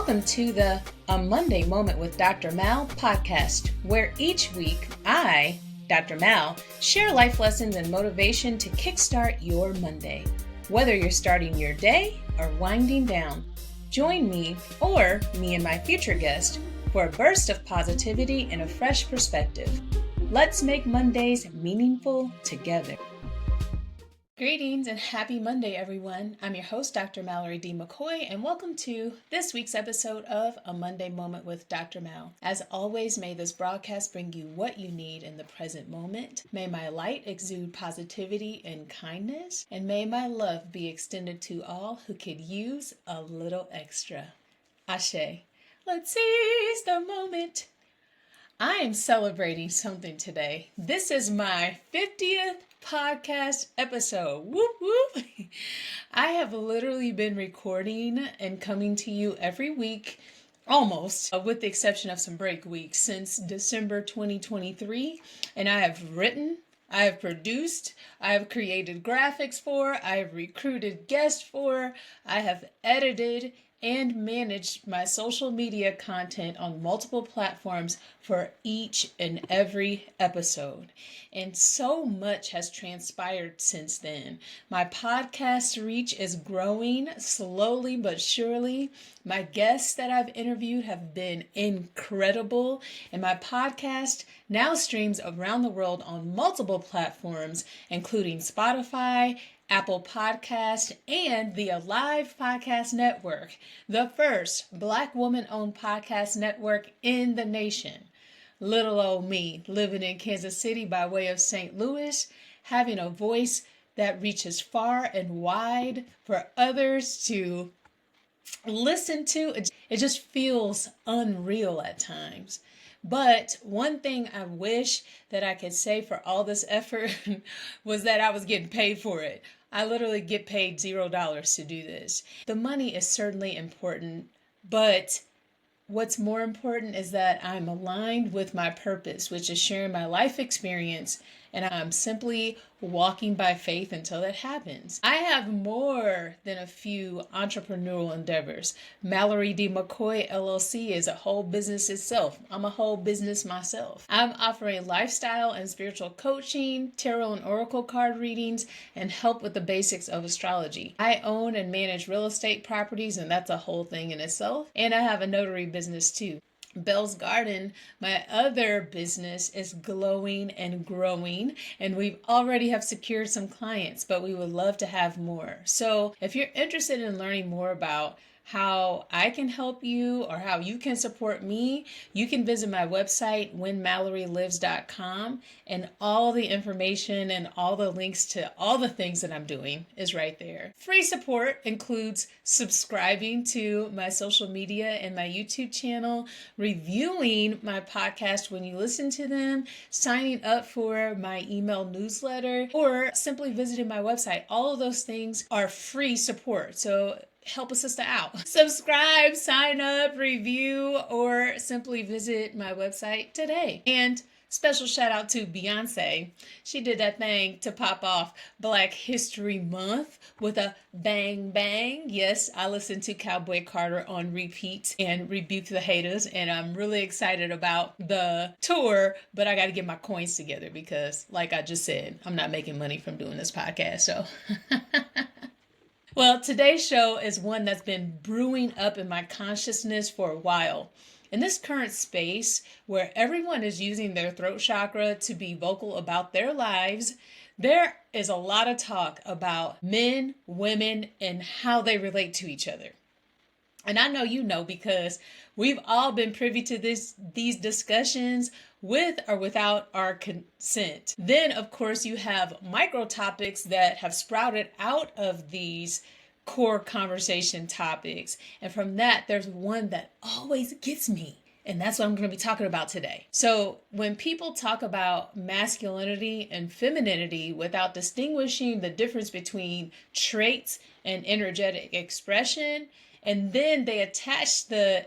Welcome to the A Monday Moment with Dr. Mal podcast, where each week I, Dr. Mal, share life lessons and motivation to kickstart your Monday. Whether you're starting your day or winding down, join me or me and my future guest for a burst of positivity and a fresh perspective. Let's make Mondays meaningful together. Greetings and happy Monday, everyone. I'm your host, Dr. Mallory D. McCoy, and welcome to this week's episode of A Monday Moment with Dr. Mal. As always, may this broadcast bring you what you need in the present moment. May my light exude positivity and kindness, and may my love be extended to all who could use a little extra. Ashe. Let's seize the moment. I am celebrating something today. This is my 50th podcast episode. Whoop, whoop. I have literally been recording and coming to you every week, almost, with the exception of some break weeks, since December 2023. And I have written, I have produced, I have created graphics for, I have recruited guests for, I have edited and managed my social media content on multiple platforms for each and every episode. And so much has transpired since then. My podcast reach is growing slowly but surely. My guests that I've interviewed have been incredible, and my podcast now streams around the world on multiple platforms, including Spotify, Apple Podcast, and the Alive Podcast Network, the first Black woman-owned podcast network in the nation. Little old me, living in Kansas City by way of St. Louis, having a voice that reaches far and wide for others to listen to. It just feels unreal at times. But one thing I wish that I could say for all this effort was that I was getting paid for it. I literally get paid $0 to do this. The money is certainly important, but what's more important is that I'm aligned with my purpose, which is sharing my life experience, and I'm simply walking by faith until that happens. I have more than a few entrepreneurial endeavors. Mallory D. McCoy LLC is a whole business itself. I'm a whole business myself. I'm offering lifestyle and spiritual coaching, tarot and oracle card readings, and help with the basics of astrology. I own and manage real estate properties, and that's a whole thing in itself. And I have a notary business too. Bell's Garden, my other business, is glowing and growing, and we already have secured some clients, but we would love to have more. So if you're interested in learning more about how I can help you or how you can support me, you can visit my website, whenmallorylives.com, and all the information and all the links to all the things that I'm doing is right there. Free support includes subscribing to my social media and my YouTube channel, reviewing my podcast when you listen to them, signing up for my email newsletter, or simply visiting my website. All of those things are free support. So help a sister out. Subscribe, sign up, review, or simply visit my website today. And special shout out to Beyonce. She did that thing to pop off Black History Month with a bang bang. Yes, I listened to Cowboy Carter on repeat and rebuked the haters, and I'm really excited about the tour, but I got to get my coins together because, like I just said, I'm not making money from doing this podcast, so... Well, today's show is one that's been brewing up in my consciousness for a while. In this current space where everyone is using their throat chakra to be vocal about their lives, there is a lot of talk about men, women, and how they relate to each other. And I know you know because we've all been privy to these discussions with or without our consent. Then, of course, you have micro topics that have sprouted out of these core conversation topics. And from that, there's one that always gets me. And that's what I'm going to be talking about today. So when people talk about masculinity and femininity without distinguishing the difference between traits and energetic expression, and then they attach the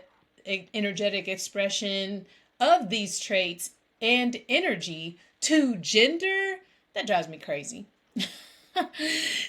energetic expression of these traits and energy to gender, that drives me crazy.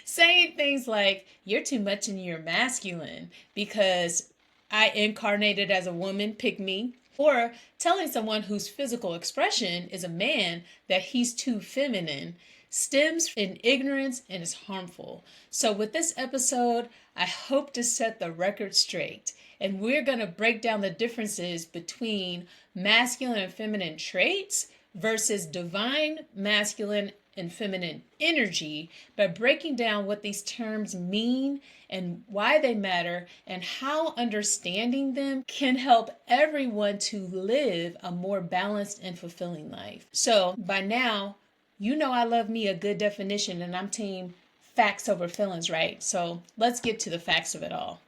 Saying things like, you're too much and you're masculine because I incarnated as a woman, pick me. Or telling someone whose physical expression is a man that he's too feminine stems in ignorance and is harmful. So with this episode, I hope to set the record straight. And we're going to break down the differences between masculine and feminine traits versus divine masculine and feminine energy by breaking down what these terms mean and why they matter and how understanding them can help everyone to live a more balanced and fulfilling life. So by now, you know I love me a good definition, and I'm team facts over feelings, right? So let's get to the facts of it all.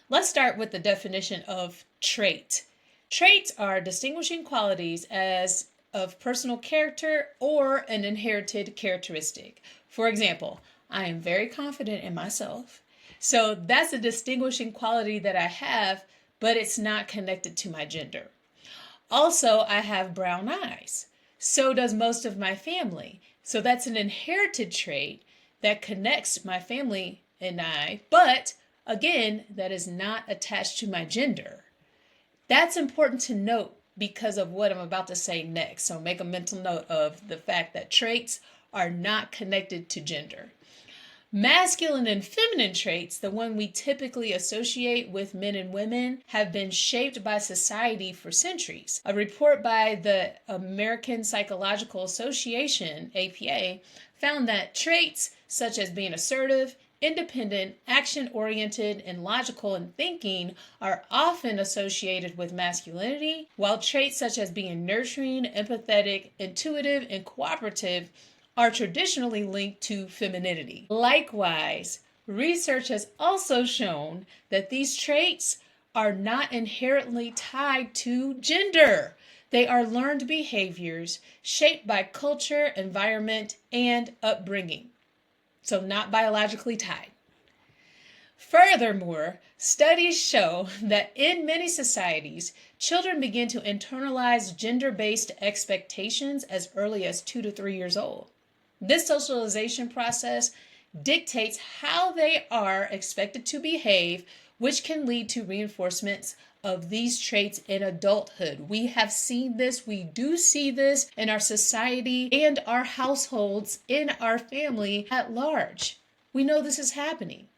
Let's start with the definition of trait. Traits are distinguishing qualities as of personal character or an inherited characteristic. For example, I am very confident in myself. So that's a distinguishing quality that I have, but it's not connected to my gender. Also, I have brown eyes. So does most of my family. So that's an inherited trait that connects my family and I, but again, that is not attached to my gender. That's important to note because of what I'm about to say next. So make a mental note of the fact that traits are not connected to gender. Masculine and feminine traits, the one we typically associate with men and women, have been shaped by society for centuries. A report by the American Psychological Association, APA, found that traits such as being assertive, independent, action-oriented, and logical in thinking are often associated with masculinity, while traits such as being nurturing, empathetic, intuitive, and cooperative are traditionally linked to femininity. Likewise, research has also shown that these traits are not inherently tied to gender. They are learned behaviors shaped by culture, environment, and upbringing. So not biologically tied. Furthermore, studies show that in many societies, children begin to internalize gender-based expectations as early as 2 to 3 years old. This socialization process dictates how they are expected to behave, which can lead to reinforcements of these traits in adulthood. We have seen this, we do see this in our society and our households, in our family at large. We know this is happening.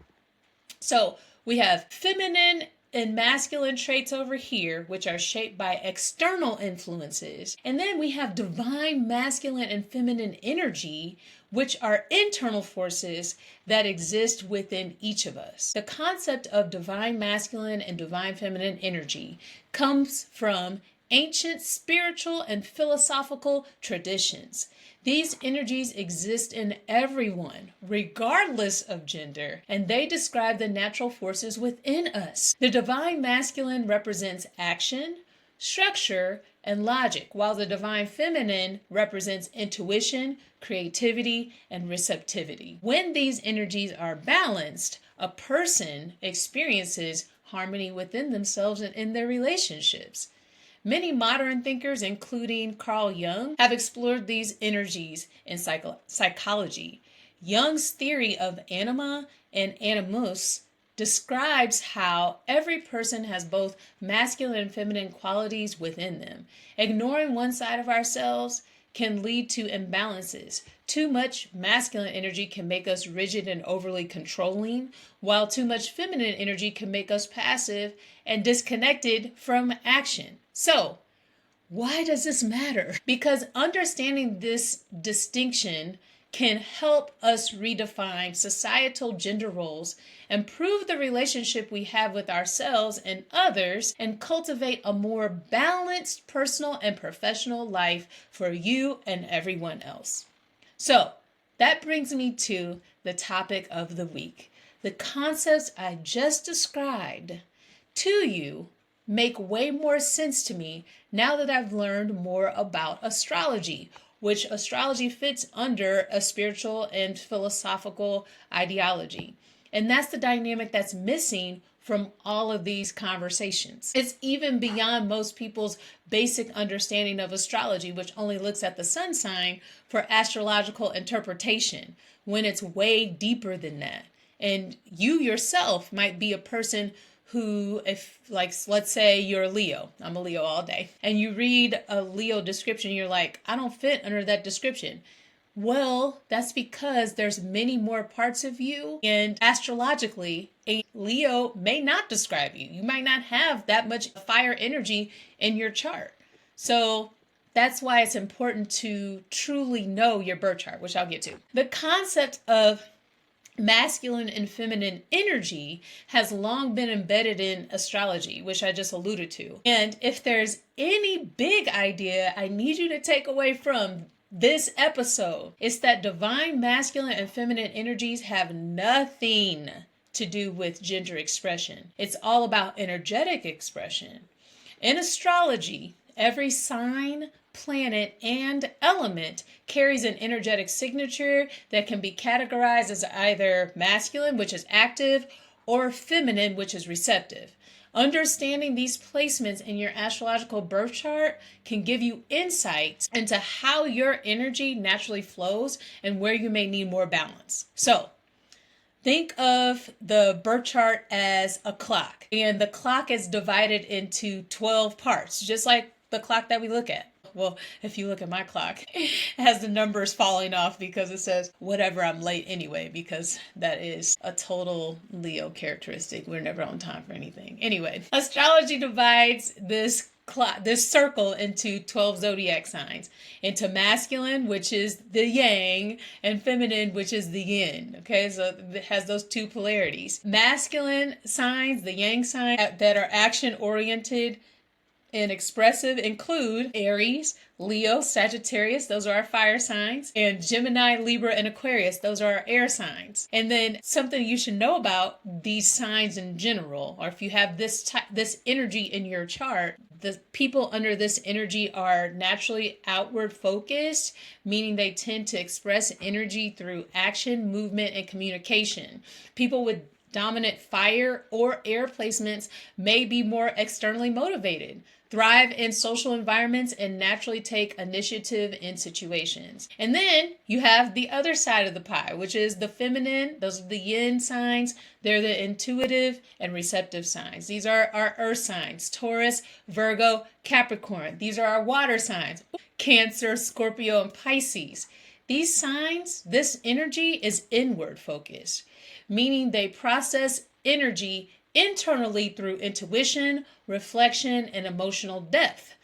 So we have feminine and masculine traits over here, which are shaped by external influences. And then we have divine masculine and feminine energy, which are internal forces that exist within each of us. The concept of divine masculine and divine feminine energy comes from ancient spiritual and philosophical traditions. These energies exist in everyone, regardless of gender, and they describe the natural forces within us. The divine masculine represents action, structure, and logic, while the divine feminine represents intuition, creativity, and receptivity. When these energies are balanced, a person experiences harmony within themselves and in their relationships. Many modern thinkers, including Carl Jung, have explored these energies in psychology. Jung's theory of anima and animus describes how every person has both masculine and feminine qualities within them. Ignoring one side of ourselves can lead to imbalances. Too much masculine energy can make us rigid and overly controlling, while too much feminine energy can make us passive and disconnected from action. So, why does this matter? Because understanding this distinction can help us redefine societal gender roles, improve the relationship we have with ourselves and others, and cultivate a more balanced personal and professional life for you and everyone else. So, that brings me to the topic of the week. The concepts I just described to you make way more sense to me now that I've learned more about astrology, which astrology fits under a spiritual and philosophical ideology. And that's the dynamic that's missing from all of these conversations. It's even beyond most people's basic understanding of astrology, which only looks at the sun sign for astrological interpretation, when it's way deeper than that. And you yourself might be a person who, if like, let's say you're a Leo, I'm a Leo all day, and you read a Leo description, you're like, I don't fit under that description. Well, that's because there's many more parts of you, and astrologically, a Leo may not describe you. You might not have that much fire energy in your chart. So that's why it's important to truly know your birth chart, which I'll get to. The concept of masculine and feminine energy has long been embedded in astrology, which I just alluded to. And if there's any big idea I need you to take away from this episode, it's that divine masculine and feminine energies have nothing to do with gender expression. It's all about energetic expression. In astrology, every sign, planet, and element carries an energetic signature that can be categorized as either masculine, which is active, or feminine, which is receptive. Understanding these placements in your astrological birth chart can give you insights into how your energy naturally flows and where you may need more balance. So, think of the birth chart as a clock, and the clock is divided into 12 parts, just like the clock that we look at. Well, if you look at my clock, it has the numbers falling off because it says whatever, I'm late anyway, because that is a total Leo characteristic. We're never on time for anything. Anyway, astrology divides this circle into 12 zodiac signs, into masculine, which is the yang, and feminine, which is the yin. Okay, so it has those two polarities. Masculine signs, the yang sign, that are action oriented and expressive include Aries, Leo, Sagittarius, those are our fire signs, and Gemini, Libra, and Aquarius, those are our air signs. And then something you should know about these signs in general, or if you have this energy in your chart, the people under this energy are naturally outward focused, meaning they tend to express energy through action, movement, and communication. People with dominant fire or air placements may be more externally motivated, thrive in social environments, and naturally take initiative in situations. And then you have the other side of the pie, which is the feminine. Those are the yin signs. They're the intuitive and receptive signs. These are our earth signs: Taurus, Virgo, Capricorn. These are our water signs: Cancer, Scorpio, and Pisces. These signs, this energy is inward focused, meaning they process energy internally through intuition, reflection, and emotional depth.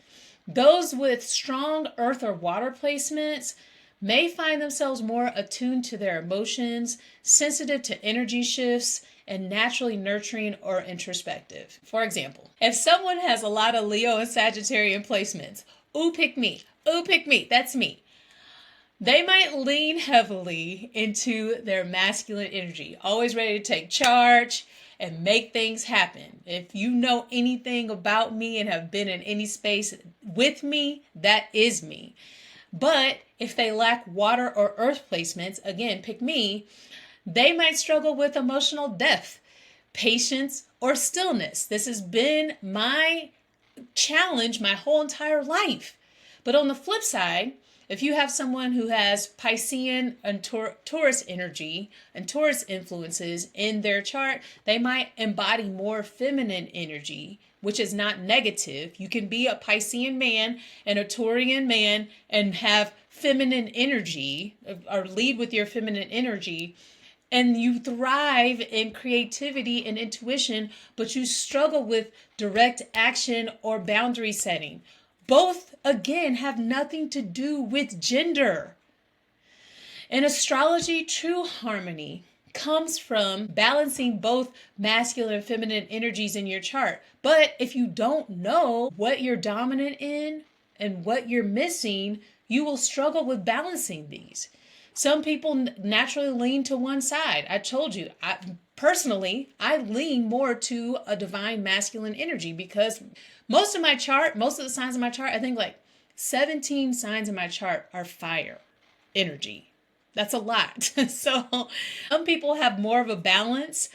Those with strong earth or water placements may find themselves more attuned to their emotions, sensitive to energy shifts, and naturally nurturing or introspective. For example, if someone has a lot of Leo and Sagittarian placements, ooh, pick me, that's me. They might lean heavily into their masculine energy, always ready to take charge and make things happen. If you know anything about me and have been in any space with me, that is me. But if they lack water or earth placements, again, pick me, they might struggle with emotional depth, patience, or stillness. This has been my challenge my whole entire life. But on the flip side, if you have someone who has Piscean and Taurus energy and Taurus influences in their chart, they might embody more feminine energy, which is not negative. You can be a Piscean man and a Taurian man and have feminine energy, or lead with your feminine energy, and you thrive in creativity and intuition, but you struggle with direct action or boundary setting. Both, again, have nothing to do with gender. In astrology, true harmony comes from balancing both masculine and feminine energies in your chart. But if you don't know what you're dominant in and what you're missing, you will struggle with balancing these. Some people naturally lean to one side. I told you, personally, I lean more to a divine masculine energy because most of the signs in my chart, I think like 17 signs in my chart are fire energy. That's a lot. So some people have more of a balance,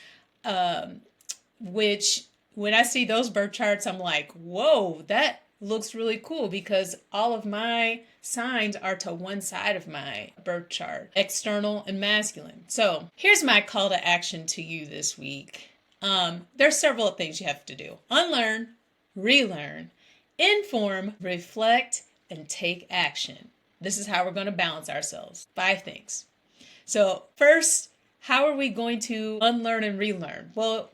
which when I see those birth charts, I'm like, whoa, that looks really cool because all of my signs are to one side of my birth chart, external and masculine. So here's my call to action to you this week. There's several things you have to do. Unlearn, relearn, inform, reflect, and take action. This is how we're going to balance ourselves. 5 things. So first, how are we going to unlearn and relearn? Well,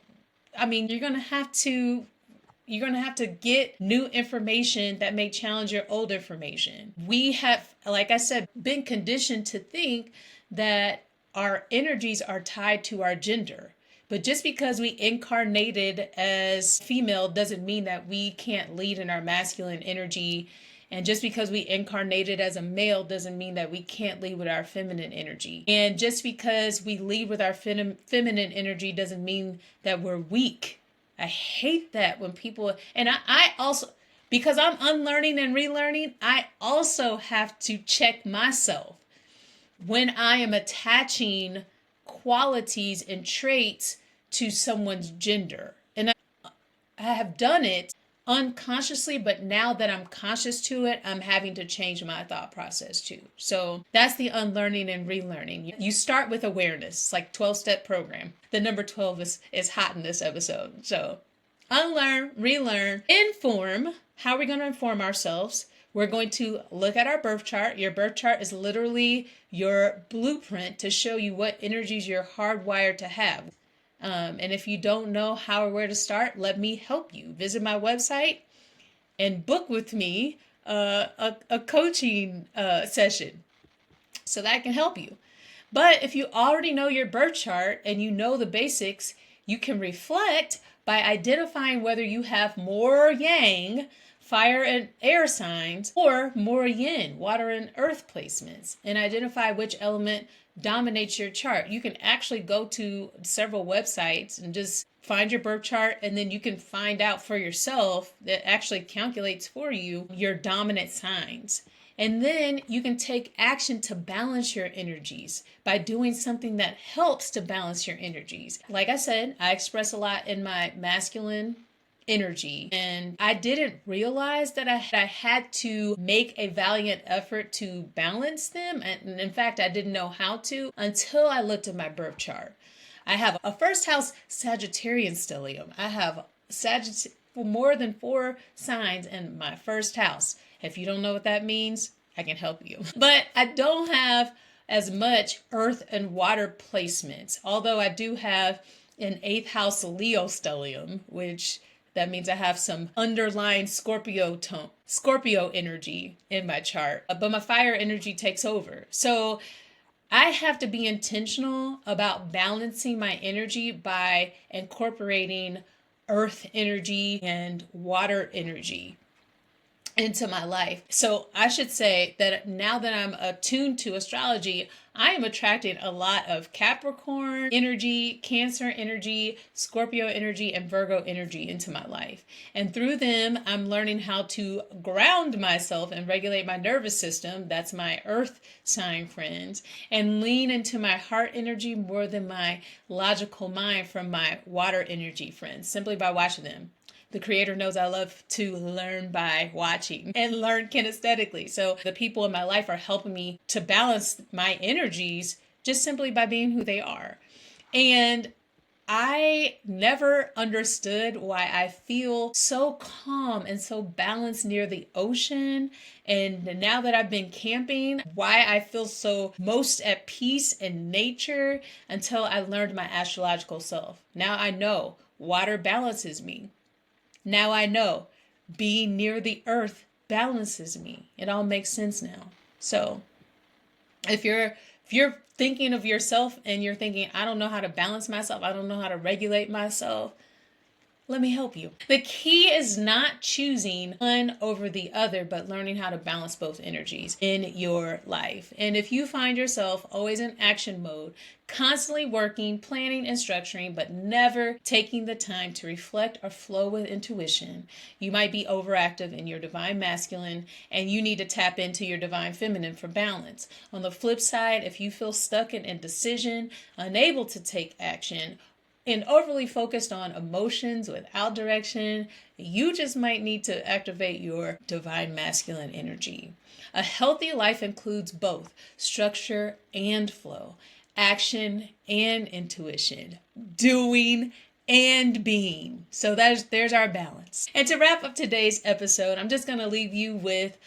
you're going to have to get new information that may challenge your old information. We have, like I said, been conditioned to think that our energies are tied to our gender. But just because we incarnated as female doesn't mean that we can't lead in our masculine energy. And just because we incarnated as a male doesn't mean that we can't lead with our feminine energy. And just because we lead with our feminine energy doesn't mean that we're weak. I hate that when people, and I also, because I'm unlearning and relearning, I also have to check myself when I am attaching qualities and traits to someone's gender. And I have done it unconsciously, but now that I'm conscious to it, I'm having to change my thought process too. So that's the unlearning and relearning. You start with awareness, like 12-step program. The number 12 is hot in this episode. So unlearn, relearn, inform. How are we going to inform ourselves? We're going to look at our birth chart. Your birth chart is literally your blueprint to show you what energies you're hardwired to have. And if you don't know how or where to start, let me help you. Visit my website and book with me a coaching session so that I can help you. But if you already know your birth chart and you know the basics, you can reflect by identifying whether you have more yang, fire and air signs, or more yin, water and earth placements, and identify which element dominates your chart. You can actually go to several websites and just find your birth chart, and then you can find out for yourself that actually calculates for you your dominant signs. And then you can take action to balance your energies by doing something that helps to balance your energies. Like I said, I express a lot in my masculine energy, and I didn't realize that I had to make a valiant effort to balance them, and in fact I didn't know how to until I looked at my birth chart. I have a first house Sagittarian stellium. I have more than 4 signs in my first house. If you don't know what that means, I can help you. But I don't have as much earth and water placements, although I do have an 8th house Leo stellium, which that means I have some underlying Scorpio energy in my chart, but my fire energy takes over. So I have to be intentional about balancing my energy by incorporating earth energy and water energy into my life. So I should say that now that I'm attuned to astrology, I am attracting a lot of Capricorn energy, Cancer energy, Scorpio energy, and Virgo energy into my life. And through them, I'm learning how to ground myself and regulate my nervous system. That's my earth sign friends. And lean into my heart energy more than my logical mind from my water energy friends, simply by watching them. The creator knows I love to learn by watching and learn kinesthetically. So the people in my life are helping me to balance my energies just simply by being who they are. And I never understood why I feel so calm and so balanced near the ocean. And now that I've been camping, why I feel so most at peace in nature until I learned my astrological self. Now I know water balances me. Now I know being near the earth balances me. It all makes sense now. So if you're thinking of yourself and you're thinking, I don't know how to balance myself, I don't know how to regulate myself, let me help you. The key is not choosing one over the other, but learning how to balance both energies in your life. And if you find yourself always in action mode, constantly working, planning, and structuring, but never taking the time to reflect or flow with intuition, you might be overactive in your divine masculine, and you need to tap into your divine feminine for balance. On the flip side, if you feel stuck in indecision, unable to take action, and overly focused on emotions without direction, you just might need to activate your divine masculine energy. A healthy life includes both structure and flow, action and intuition, doing and being. So there's our balance. And to wrap up today's episode, I'm just going to leave you with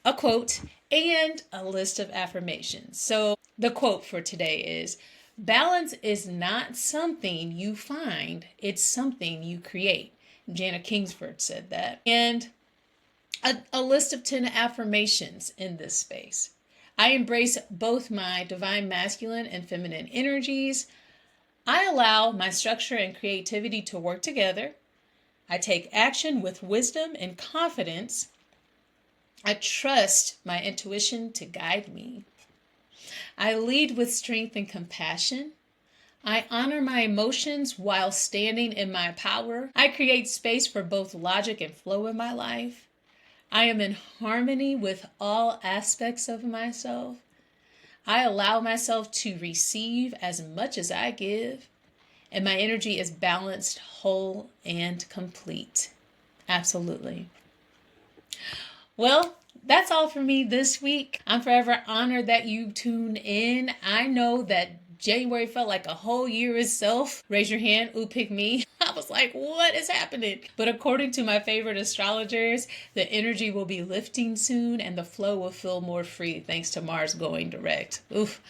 a quote and a list of affirmations. So the quote for today is, balance is not something you find, it's something you create. Jana Kingsford said that. And a list of 10 affirmations in this space. I embrace both my divine masculine and feminine energies. I allow my structure and creativity to work together. I take action with wisdom and confidence. I trust my intuition to guide me. I lead with strength and compassion. I honor my emotions while standing in my power. I create space for both logic and flow in my life. I am in harmony with all aspects of myself. I allow myself to receive as much as I give. And my energy is balanced, whole, and complete. Absolutely. Well, that's all for me this week. I'm forever honored that you tuned in. I know that January felt like a whole year itself. Raise your hand. Ooh, pick me. I was like, what is happening? But according to my favorite astrologers, the energy will be lifting soon and the flow will feel more free thanks to Mars going direct. Oof.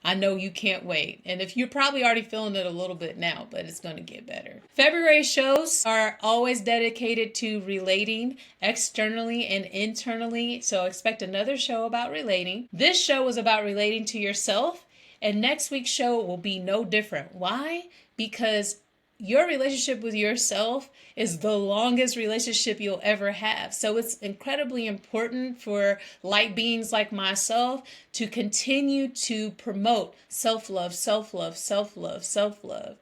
I know you can't wait. And if you're probably already feeling it a little bit now, but it's going to get better. February shows are always dedicated to relating externally and internally. So expect another show about relating. This show is about relating to yourself. And next week's show will be no different. Why? Because your relationship with yourself is the longest relationship you'll ever have. So it's incredibly important for light beings like myself to continue to promote self-love, self-love, self-love, self-love.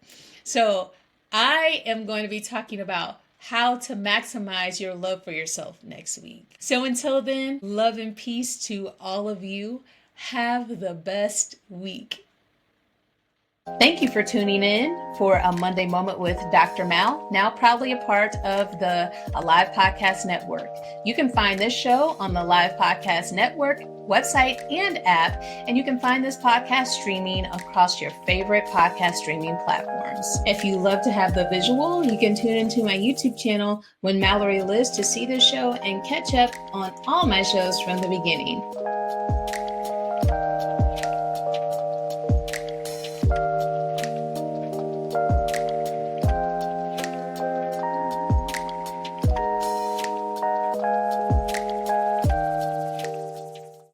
So I am going to be talking about how to maximize your love for yourself next week. So until then, love and peace to all of you. Have the best week. Thank you for tuning in for a Monday Moment with Dr. Mal, now proudly a part of the Alive Podcast Network. You can find this show on the Live Podcast Network website and app, and you can find this podcast streaming across your favorite podcast streaming platforms. If you love to have the visual, you can tune into my YouTube channel, When Mallory Lives, to see this show and catch up on all my shows from the beginning.